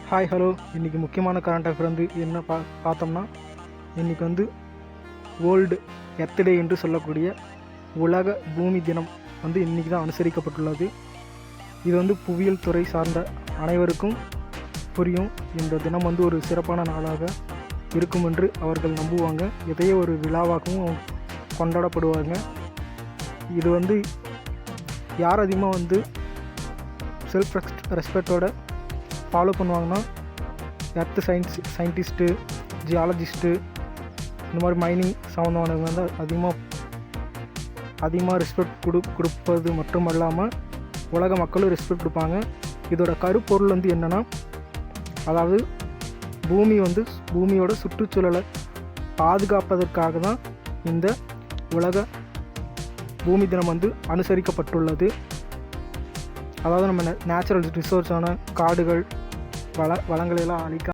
Hi hello. இன்றைக்கி முக்கியமான current affair வந்து என்ன பார்த்தோம்னா, இன்றைக்கி வந்து வேர்ல்டு எர்த் டே என்று சொல்லக்கூடிய உலக பூமி தினம் வந்து இன்றைக்கி தான் அனுசரிக்கப்பட்டுள்ளது. இது வந்து புவியியல் துறை சார்ந்த அனைவருக்கும் புரியும். இந்த தினம் வந்து ஒரு சிறப்பான நாளாக இருக்கும் என்று அவர்கள் நம்புவாங்க. இதையே ஒரு விழாவாகவும் கொண்டாடப்படுவாங்க. இது வந்து யார் அதிகமாக வந்து செல்ஃப் ரெஸ்பெக்டோட ஃபாலோ பண்ணுவாங்கன்னா, எர்த்து சயின்டிஸ்ட்டு, ஜியாலஜிஸ்ட்டு, இந்த மாதிரி மைனிங் சம்மந்தமானவங்க வந்து அதிகமாக ரெஸ்பெக்ட் கொடுப்பது மட்டும் இல்லாமல் உலக மக்களும் ரெஸ்பெக்ட் கொடுப்பாங்க. இதோட கருப்பொருள் வந்து என்னென்னா, அதாவது பூமியோட சுற்றுச்சூழலை பாதுகாப்பதற்காக தான் இந்த உலக பூமி தினம் வந்து அனுசரிக்கப்பட்டுள்ளது. அதாவது நம்ம நேச்சுரல் ரிசோர்ஸான காடுகள் வளங்களை எல்லாம் அழிக்க